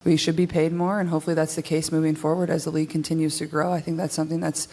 We should be paid more, and hopefully that's the case moving forward as the league continues to grow. I think that's something that's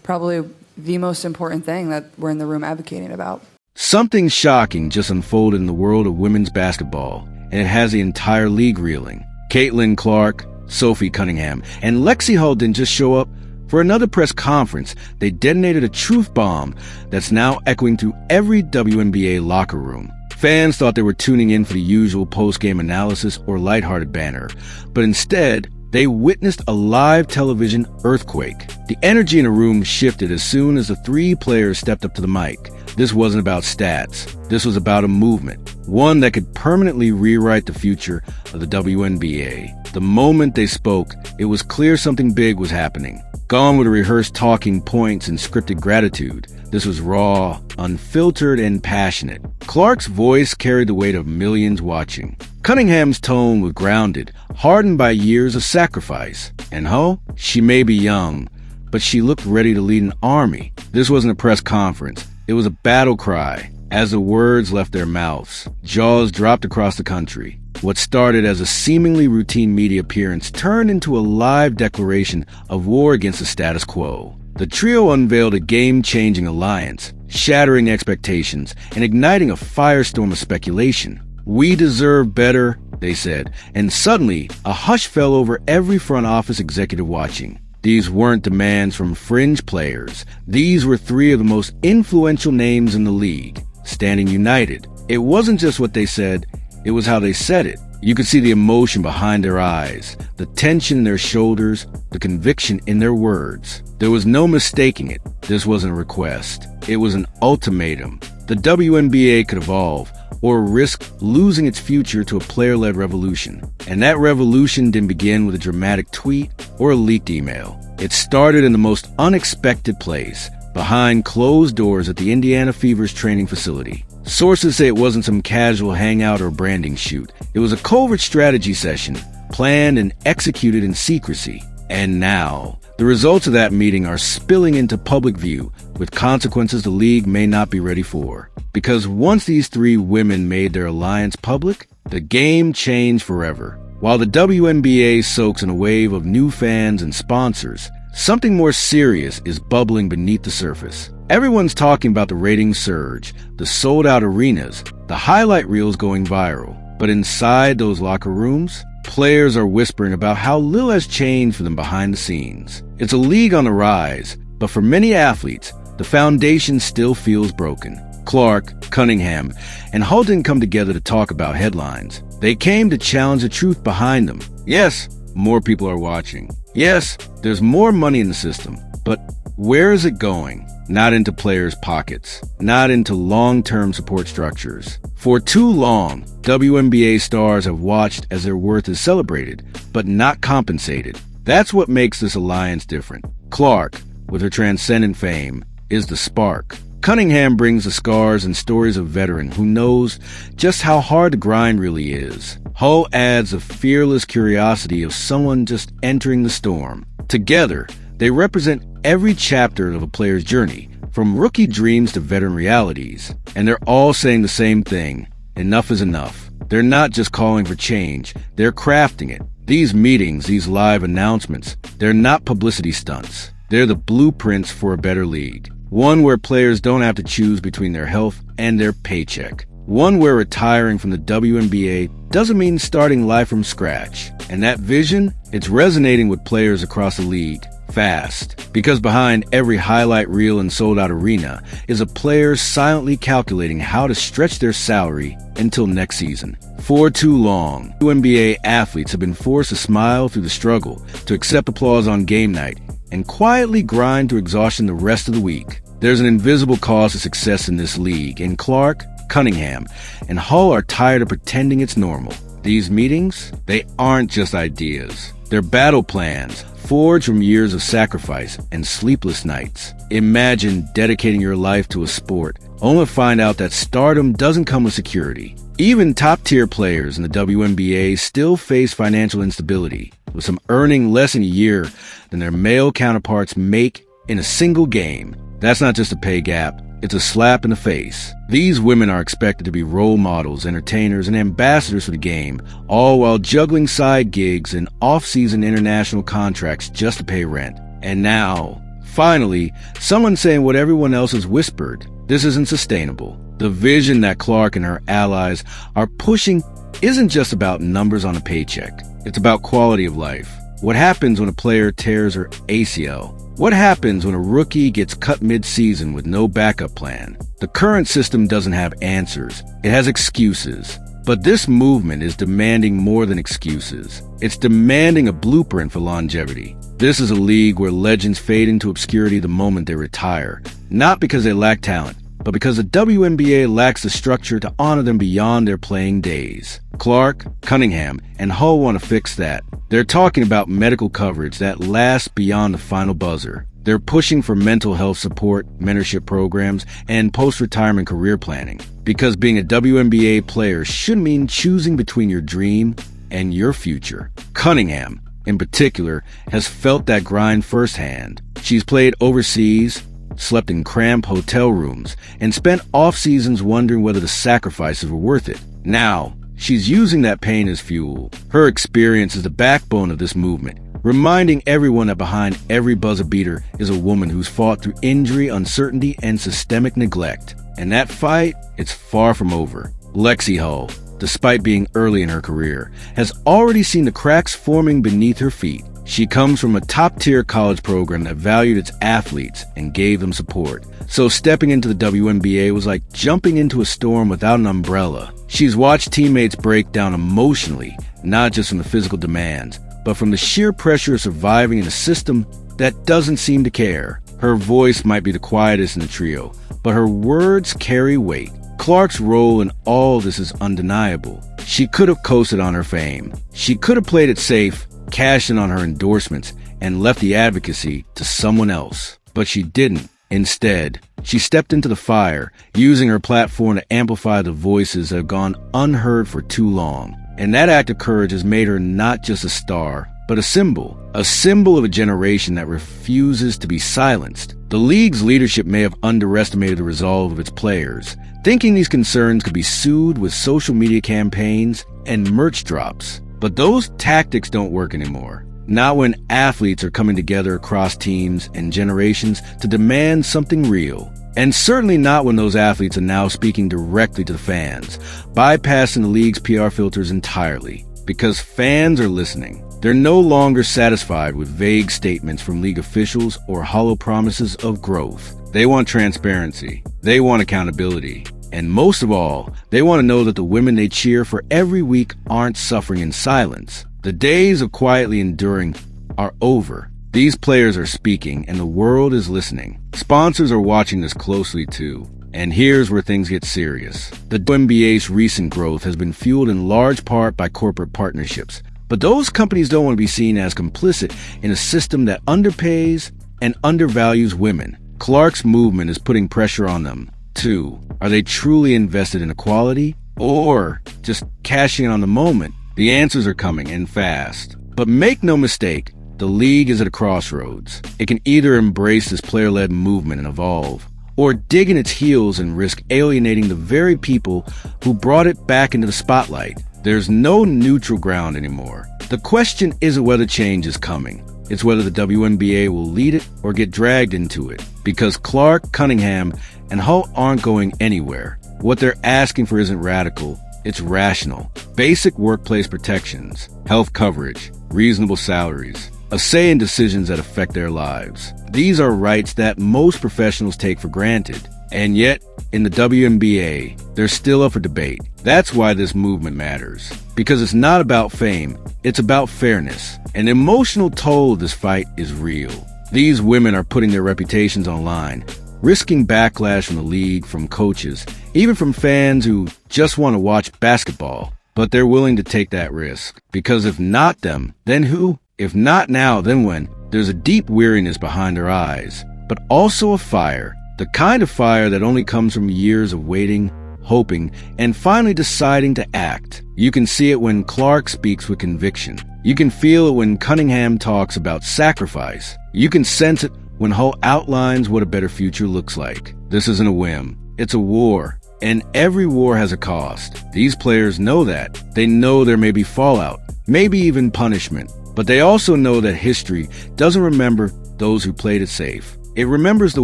probably the most important thing that we're in the room advocating about. Something shocking just unfolded in the world of women's basketball, and it has the entire league reeling. Caitlin Clark, Sophie Cunningham, and Lexie Hull didn't just show up for another press conference. They detonated a truth bomb that's now echoing through every WNBA locker room. Fans thought they were tuning in for the usual post-game analysis or lighthearted banner, but instead, they witnessed a live television earthquake. The energy in the room shifted as soon as the three players stepped up to the mic. This wasn't about stats. This was about a movement, one that could permanently rewrite the future of the WNBA. The moment they spoke, it was clear something big was happening. Gone were the rehearsed talking points and scripted gratitude. This was raw, unfiltered, and passionate. Clark's voice carried the weight of millions watching. Cunningham's tone was grounded, hardened by years of sacrifice. And Hull? She may be young, but she looked ready to lead an army. This wasn't a press conference. It was a battle cry. As the words left their mouths, jaws dropped across the country. What started as a seemingly routine media appearance turned into a live declaration of war against the status quo. The trio unveiled a game-changing alliance, shattering expectations and igniting a firestorm of speculation. "We deserve better," they said, and suddenly a hush fell over every front office executive watching. These weren't demands from fringe players. These were three of the most influential names in the league, standing united. It wasn't just what they said, it was how they said it. You could see the emotion behind their eyes, the tension in their shoulders, the conviction in their words. There was no mistaking it. This wasn't a request. It was an ultimatum. The WNBA could evolve or risk losing its future to a player-led revolution. And that revolution didn't begin with a dramatic tweet or a leaked email. It started in the most unexpected place, behind closed doors at the Indiana Fever's training facility. Sources say it wasn't some casual hangout or branding shoot. It was a covert strategy session, planned and executed in secrecy. And now, the results of that meeting are spilling into public view, with consequences the league may not be ready for. Because once these three women made their alliance public, the game changed forever. While the WNBA soaks in a wave of new fans and sponsors, something more serious is bubbling beneath the surface. Everyone's talking about the ratings surge, the sold-out arenas, the highlight reels going viral. But inside those locker rooms, players are whispering about how little has changed for them behind the scenes. It's a league on the rise, but for many athletes, the foundation still feels broken. Clark, Cunningham, and Hull didn't come together to talk about headlines. They came to challenge the truth behind them. Yes, more people are watching. Yes, there's more money in the system, but where is it going? Not into players' pockets, not into long-term support structures. For too long, WNBA stars have watched as their worth is celebrated, but not compensated. That's what makes this alliance different. Clark, with her transcendent fame, is the spark. Cunningham brings the scars and stories of a veteran who knows just how hard the grind really is. Hull adds a fearless curiosity of someone just entering the storm. Together, they represent every chapter of a player's journey, from rookie dreams to veteran realities. And they're all saying the same thing: enough is enough. They're not just calling for change, they're crafting it. These meetings, these live announcements, they're not publicity stunts. They're the blueprints for a better league. One where players don't have to choose between their health and their paycheck. One where retiring from the WNBA doesn't mean starting life from scratch. And that vision, it's resonating with players across the league fast. Because behind every highlight reel and sold-out arena is a player silently calculating how to stretch their salary until next season. For too long, WNBA athletes have been forced to smile through the struggle, to accept applause on game night, and quietly grind to exhaustion the rest of the week. There's an invisible cost to success in this league, and Clark, Cunningham, and Hull are tired of pretending it's normal. These meetings, they aren't just ideas. They're battle plans, forged from years of sacrifice and sleepless nights. Imagine dedicating your life to a sport, only to find out that stardom doesn't come with security. Even top-tier players in the WNBA still face financial instability, with some earning less in a year than their male counterparts make in a single game. That's not just a pay gap, it's a slap in the face. These women are expected to be role models, entertainers, and ambassadors for the game, all while juggling side gigs and off-season international contracts just to pay rent. And now, finally, someone saying what everyone else has whispered. This isn't sustainable. The vision that Clark and her allies are pushing isn't just about numbers on a paycheck. It's about quality of life. What happens when a player tears her ACL? What happens when a rookie gets cut mid-season with no backup plan? The current system doesn't have answers. It has excuses. But this movement is demanding more than excuses. It's demanding a blueprint for longevity. This is a league where legends fade into obscurity the moment they retire, not because they lack talent, but because the WNBA lacks the structure to honor them beyond their playing days. Clark, Cunningham, and Hull want to fix that. They're talking about medical coverage that lasts beyond the final buzzer. They're pushing for mental health support, mentorship programs, and post-retirement career planning. Because being a WNBA player should mean choosing between your dream and your future. Cunningham, in particular, has felt that grind firsthand. She's played overseas, slept in cramped hotel rooms, and spent off-seasons wondering whether the sacrifices were worth it. Now, she's using that pain as fuel. Her experience is the backbone of this movement, reminding everyone that behind every buzzer beater is a woman who's fought through injury, uncertainty, and systemic neglect. And that fight, it's far from over. Lexie Hull, despite being early in her career, has already seen the cracks forming beneath her feet. She comes from a top-tier college program that valued its athletes and gave them support. So stepping into the WNBA was like jumping into a storm without an umbrella. She's watched teammates break down emotionally, not just from the physical demands, but from the sheer pressure of surviving in a system that doesn't seem to care. Her voice might be the quietest in the trio, but her words carry weight. Clark's role in all this is undeniable. She could have coasted on her fame. She could have played it safe, cashed in on her endorsements, and left the advocacy to someone else. But she didn't. Instead, she stepped into the fire, using her platform to amplify the voices that have gone unheard for too long. And that act of courage has made her not just a star, but a symbol of a generation that refuses to be silenced. The league's leadership may have underestimated the resolve of its players, thinking these concerns could be soothed with social media campaigns and merch drops. But those tactics don't work anymore. Not when athletes are coming together across teams and generations to demand something real. And certainly not when those athletes are now speaking directly to the fans, bypassing the league's PR filters entirely. Because fans are listening. They're no longer satisfied with vague statements from league officials or hollow promises of growth. They want transparency. They want accountability. And most of all, they want to know that the women they cheer for every week aren't suffering in silence. The days of quietly enduring are over. These players are speaking, and the world is listening. Sponsors are watching this closely too. And here's where things get serious. The WNBA's recent growth has been fueled in large part by corporate partnerships. But those companies don't want to be seen as complicit in a system that underpays and undervalues women. Clark's movement is putting pressure on them, too. Are they truly invested in equality? Or just cashing in on the moment? The answers are coming, and fast. But make no mistake, the league is at a crossroads. It can either embrace this player-led movement and evolve, or dig in its heels and risk alienating the very people who brought it back into the spotlight. There's no neutral ground anymore. The question isn't whether change is coming. It's whether the WNBA will lead it or get dragged into it. Because Clark, Cunningham, and Hull aren't going anywhere. What they're asking for isn't radical. It's rational. Basic workplace protections, health coverage, reasonable salaries, a say in decisions that affect their lives. These are rights that most professionals take for granted. And yet, in the WNBA, they're still up for debate. That's why this movement matters. Because it's not about fame, it's about fairness. An emotional toll of this fight is real. These women are putting their reputations online, risking backlash from the league, from coaches, even from fans who just want to watch basketball. But they're willing to take that risk. Because if not them, then who? If not now, then when? There's a deep weariness behind their eyes, but also a fire. The kind of fire that only comes from years of waiting, hoping, and finally deciding to act. You can see it when Clark speaks with conviction. You can feel it when Cunningham talks about sacrifice. You can sense it when Hull outlines what a better future looks like. This isn't a whim. It's a war. And every war has a cost. These players know that. They know there may be fallout, maybe even punishment. But they also know that history doesn't remember those who played it safe. It remembers the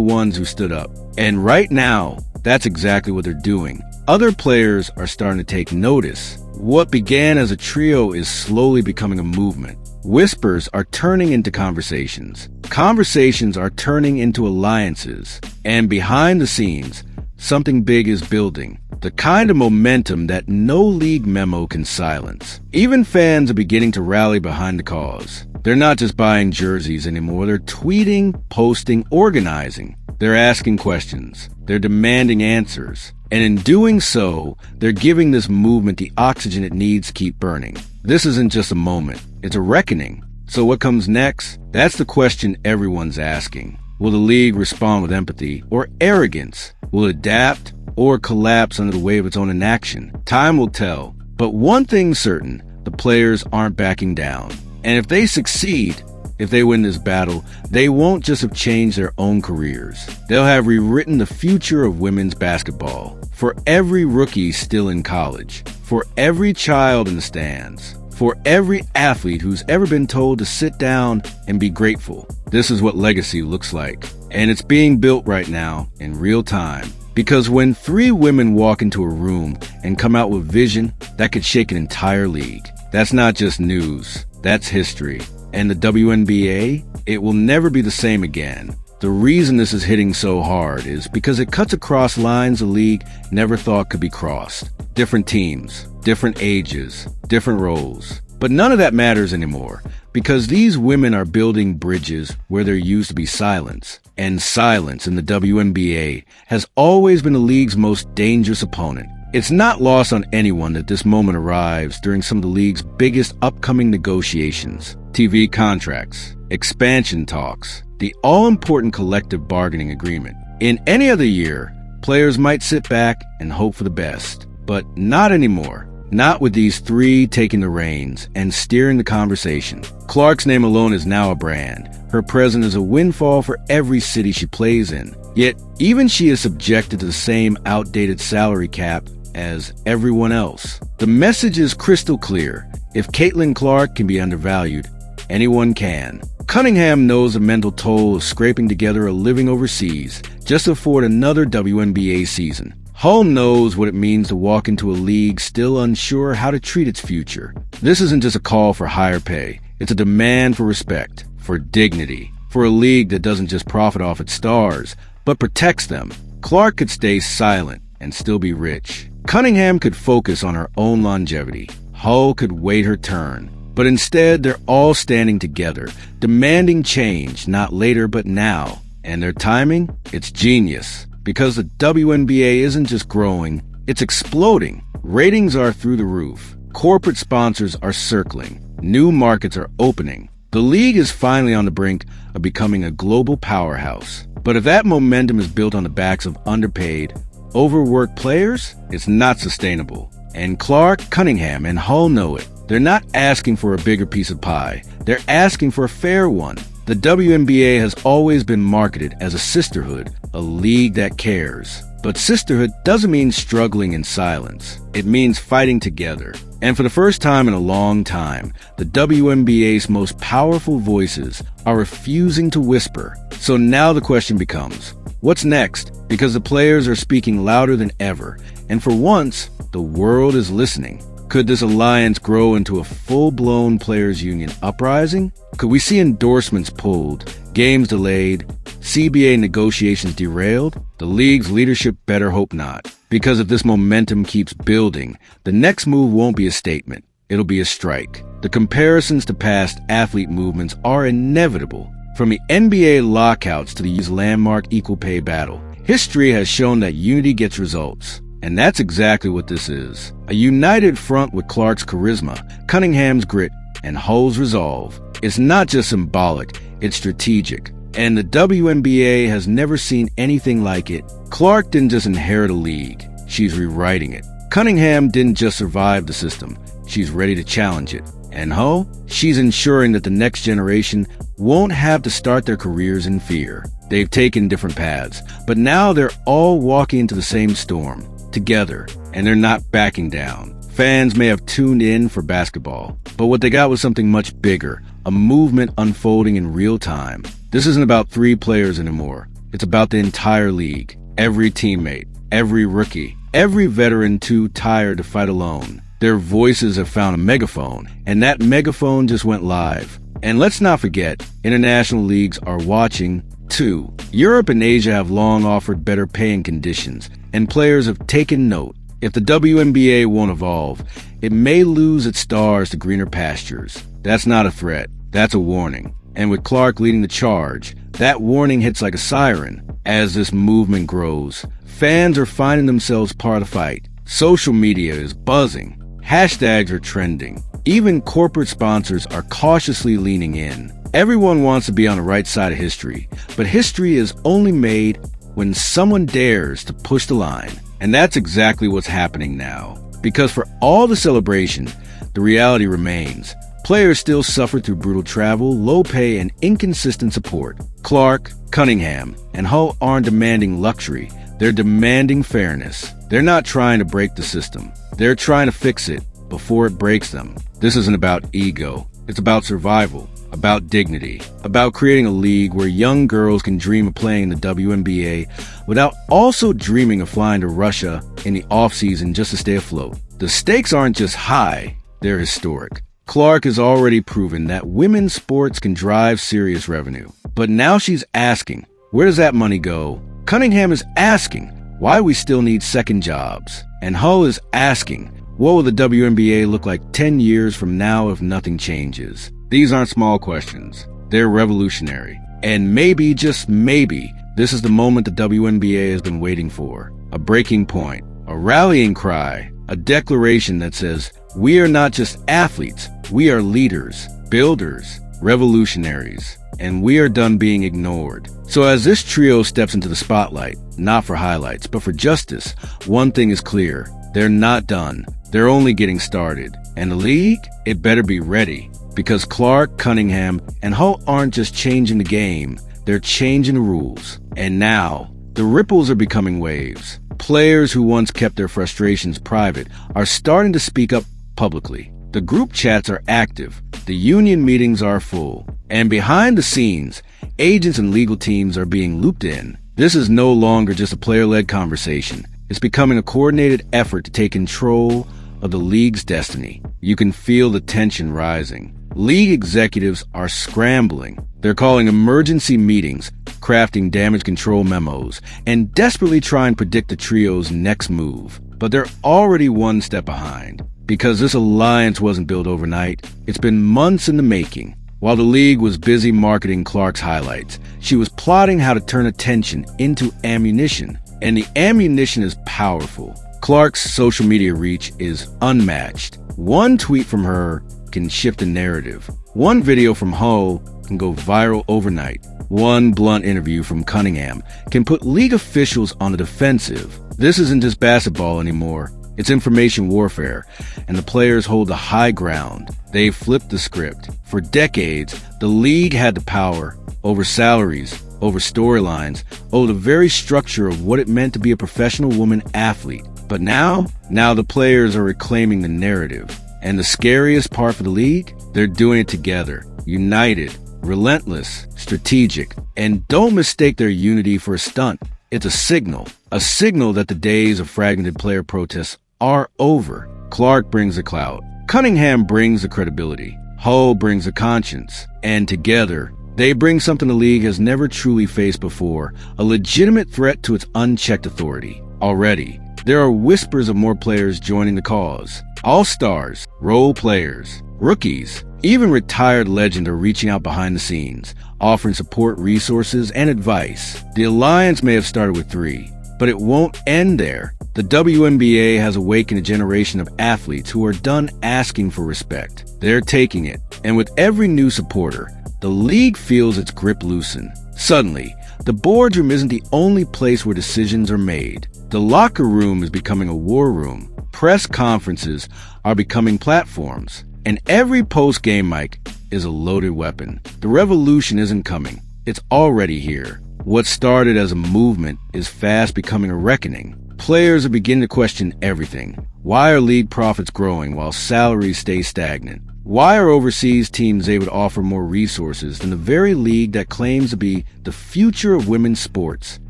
ones who stood up. And right now, that's exactly what they're doing. Other players are starting to take notice. What began as a trio is slowly becoming a movement. Whispers are turning into conversations. Conversations are turning into alliances. And behind the scenes, something big is building. The kind of momentum that no league memo can silence. Even fans are beginning to rally behind the cause. They're not just buying jerseys anymore. They're tweeting, posting, organizing. They're asking questions. They're demanding answers. And in doing so, they're giving this movement the oxygen it needs to keep burning. This isn't just a moment. It's a reckoning. So what comes next? That's the question everyone's asking. Will the league respond with empathy or arrogance? Will it adapt or collapse under the weight of its own inaction? Time will tell. But one thing's certain, the players aren't backing down. And if they succeed, if they win this battle, they won't just have changed their own careers. They'll have rewritten the future of women's basketball. For every rookie still in college, for every child in the stands, for every athlete who's ever been told to sit down and be grateful. This is what legacy looks like. And it's being built right now in real time. Because when 3 women walk into a room and come out with vision that could shake an entire league, that's not just news, that's history. And the WNBA, it will never be the same again. The reason this is hitting so hard is because it cuts across lines the league never thought could be crossed. Different teams, different ages, different roles. But none of that matters anymore, because these women are building bridges where there used to be silence. And silence in the WNBA has always been the league's most dangerous opponent. It's not lost on anyone that this moment arrives during some of the league's biggest upcoming negotiations. TV contracts, expansion talks, the all-important collective bargaining agreement. In any other year, players might sit back and hope for the best. But not anymore. Not with these 3 taking the reins and steering the conversation. Clark's name alone is now a brand. Her presence is a windfall for every city she plays in. Yet, even she is subjected to the same outdated salary cap as everyone else. The message is crystal clear. If Caitlin Clark can be undervalued, anyone can. Cunningham knows the mental toll of scraping together a living overseas just to afford another WNBA season. Hull knows what it means to walk into a league still unsure how to treat its future. This isn't just a call for higher pay. It's a demand for respect, for dignity, for a league that doesn't just profit off its stars, but protects them. Clark could stay silent and still be rich. Cunningham could focus on her own longevity. Hull could wait her turn. But instead, they're all standing together, demanding change, not later but now. And their timing? It's genius. Because the WNBA isn't just growing, it's exploding. Ratings are through the roof. Corporate sponsors are circling. New markets are opening. The league is finally on the brink of becoming a global powerhouse. But if that momentum is built on the backs of underpaid, overworked players, it's not sustainable. And Clark, Cunningham, and Hull know it. They're not asking for a bigger piece of pie. They're asking for a fair one. The WNBA has always been marketed as a sisterhood, a league that cares. But sisterhood doesn't mean struggling in silence. It means fighting together. And for the first time in a long time, the WNBA's most powerful voices are refusing to whisper. So now the question becomes, what's next? Because the players are speaking louder than ever. And for once, the world is listening. Could this alliance grow into a full-blown players' union uprising? Could we see endorsements pulled, games delayed, CBA negotiations derailed? The league's leadership better hope not. Because if this momentum keeps building, the next move won't be a statement. It'll be a strike. The comparisons to past athlete movements are inevitable. From the NBA lockouts to the landmark equal pay battle, history has shown that unity gets results. And that's exactly what this is. A united front with Clark's charisma, Cunningham's grit, and Hull's resolve. It's not just symbolic, it's strategic. And the WNBA has never seen anything like it. Clark didn't just inherit a league, she's rewriting it. Cunningham didn't just survive the system, she's ready to challenge it. And Hull? She's ensuring that the next generation won't have to start their careers in fear. They've taken different paths, but now they're all walking into the same storm, together, and they're not backing down. Fans may have tuned in for basketball, but what they got was something much bigger, a movement unfolding in real time. This isn't about 3 players anymore. It's about the entire league. Every teammate, every rookie, every veteran too tired to fight alone. Their voices have found a megaphone, and that megaphone just went live. And let's not forget, international leagues are watching, too. Europe and Asia have long offered better paying conditions, and players have taken note. If the WNBA won't evolve, it may lose its stars to greener pastures. That's not a threat. That's a warning. And with Clark leading the charge, that warning hits like a siren. As this movement grows, fans are finding themselves part of the fight. Social media is buzzing. Hashtags are trending. Even corporate sponsors are cautiously leaning in. Everyone wants to be on the right side of history, but history is only made when someone dares to push the line. And that's exactly what's happening now. Because for all the celebration, the reality remains. Players still suffer through brutal travel, low pay, and inconsistent support. Clark, Cunningham, and Hull aren't demanding luxury. They're demanding fairness. They're not trying to break the system. They're trying to fix it before it breaks them. This isn't about ego. It's about survival, about dignity, about creating a league where young girls can dream of playing in the WNBA without also dreaming of flying to Russia in the off-season just to stay afloat. The stakes aren't just high, they're historic. Clark has already proven that women's sports can drive serious revenue. But now she's asking, where does that money go? Cunningham is asking, why we still need second jobs. And Hull is asking, what will the WNBA look like 10 years from now if nothing changes? These aren't small questions. They're revolutionary. And maybe, just maybe, this is the moment the WNBA has been waiting for. A breaking point, a rallying cry, a declaration that says, we are not just athletes, we are leaders, builders, revolutionaries, and we are done being ignored. So as this trio steps into the spotlight, not for highlights, but for justice, one thing is clear. They're not done. They're only getting started. And the league, it better be ready. Because Clark, Cunningham, and Hull aren't just changing the game, they're changing the rules. And now, the ripples are becoming waves. Players who once kept their frustrations private are starting to speak up publicly. The group chats are active. The union meetings are full. And behind the scenes, agents and legal teams are being looped in. This is no longer just a player-led conversation. It's becoming a coordinated effort to take control of the league's destiny. You can feel the tension rising. League executives are scrambling. They're calling emergency meetings, crafting damage control memos, and desperately trying to predict the trio's next move. But they're already one step behind. Because this alliance wasn't built overnight, it's been months in the making. While the league was busy marketing Clark's highlights, she was plotting how to turn attention into ammunition. And the ammunition is powerful. Clark's social media reach is unmatched. One tweet from her can shift the narrative. One video from Hull can go viral overnight. One blunt interview from Cunningham can put league officials on the defensive. This isn't just basketball anymore. It's information warfare, and the players hold the high ground. They've flipped the script. For decades, the league had the power over salaries, over storylines, over the very structure of what it meant to be a professional woman athlete. But now the players are reclaiming the narrative. And the scariest part for the league? They're doing it together, united, relentless, strategic. And don't mistake their unity for a stunt. It's a signal that the days of fragmented player protests are over. Clark brings the clout. Cunningham brings the credibility. Hull brings the conscience. And together, they bring something the league has never truly faced before, a legitimate threat to its unchecked authority. Already, there are whispers of more players joining the cause. All-stars, role players, rookies, even retired legends are reaching out behind the scenes, offering support, resources, and advice. The alliance may have started with 3, but it won't end there. The WNBA has awakened a generation of athletes who are done asking for respect. They're taking it, and with every new supporter, the league feels its grip loosen. Suddenly, the boardroom isn't the only place where decisions are made. The locker room is becoming a war room. Press conferences are becoming platforms. And every post-game mic is a loaded weapon. The revolution isn't coming. It's already here. What started as a movement is fast becoming a reckoning. Players are beginning to question everything. Why are league profits growing while salaries stay stagnant? Why are overseas teams able to offer more resources than the very league that claims to be the future of women's sports?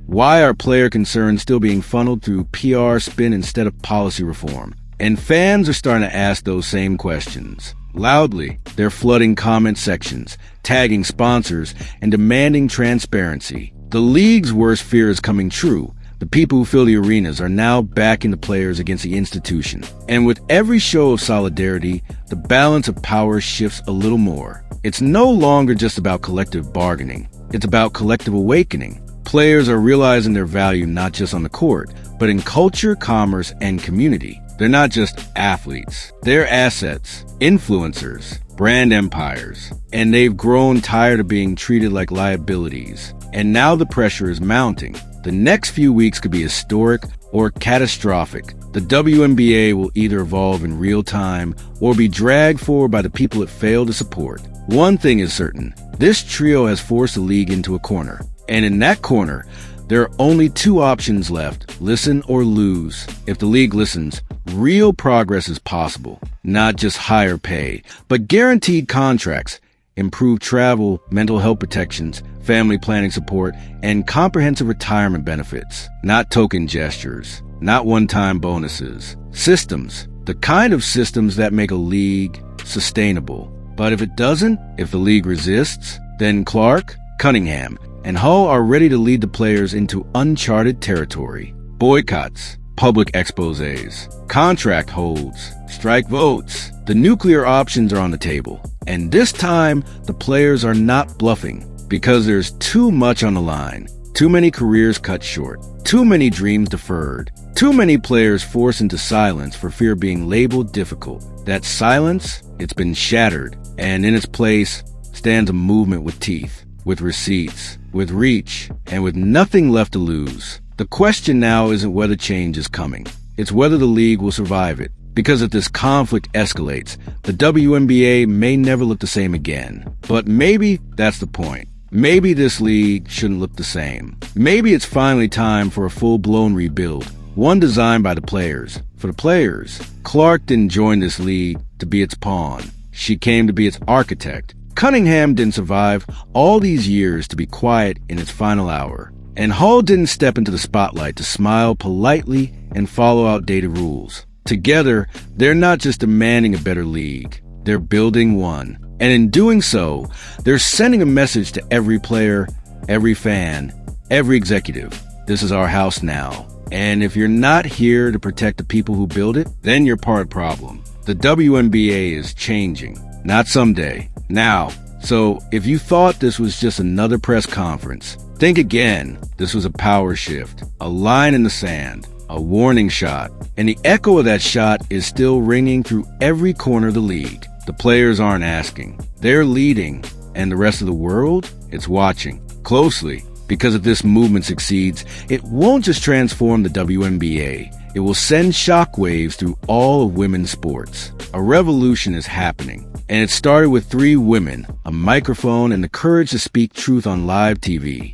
Why are player concerns still being funneled through PR spin instead of policy reform? And fans are starting to ask those same questions. Loudly, they're flooding comment sections, tagging sponsors, and demanding transparency. The league's worst fear is coming true. The people who fill the arenas are now backing the players against the institution. And with every show of solidarity, the balance of power shifts a little more. It's no longer just about collective bargaining. It's about collective awakening. Players are realizing their value not just on the court, but in culture, commerce, and community. They're not just athletes. They're assets, influencers, brand empires. And they've grown tired of being treated like liabilities. And now the pressure is mounting. The next few weeks could be historic or catastrophic. The WNBA will either evolve in real time or be dragged forward by the people it failed to support. One thing is certain. This trio has forced the league into a corner. And in that corner, there are only two options left: listen or lose. If the league listens, real progress is possible. Not just higher pay, but guaranteed contracts, improved travel, mental health protections, family planning support, and comprehensive retirement benefits. Not token gestures, not one-time bonuses. Systems, the kind of systems that make a league sustainable. But if it doesn't, if the league resists, then Clark, Cunningham, and Hull are ready to lead the players into uncharted territory. Boycotts, public exposés, contract holds, strike votes. The nuclear options are on the table. And this time, the players are not bluffing because there's too much on the line. Too many careers cut short. Too many dreams deferred. Too many players forced into silence for fear of being labeled difficult. That silence, it's been shattered. And in its place stands a movement with teeth, with receipts, with reach, and with nothing left to lose. The question now isn't whether change is coming. It's whether the league will survive it. Because if this conflict escalates, the WNBA may never look the same again. But maybe that's the point. Maybe this league shouldn't look the same. Maybe it's finally time for a full-blown rebuild. One designed by the players. For the players. Clark didn't join this league to be its pawn. She came to be its architect. Cunningham didn't survive all these years to be quiet in its final hour. And Hull didn't step into the spotlight to smile politely and follow outdated rules. Together, they're not just demanding a better league, they're building one. And in doing so, they're sending a message to every player, every fan, every executive. This is our house now. And if you're not here to protect the people who build it, then you're part of the problem. The WNBA is changing. Not someday, now. So if you thought this was just another press conference, think again. This was a power shift, a line in the sand, a warning shot. And the echo of that shot is still ringing through every corner of the league. The players aren't asking. They're leading. And the rest of the world, it's watching closely. Because if this movement succeeds, it won't just transform the WNBA. It will send shockwaves through all of women's sports. A revolution is happening. And it started with 3 women, a microphone, and the courage to speak truth on live TV.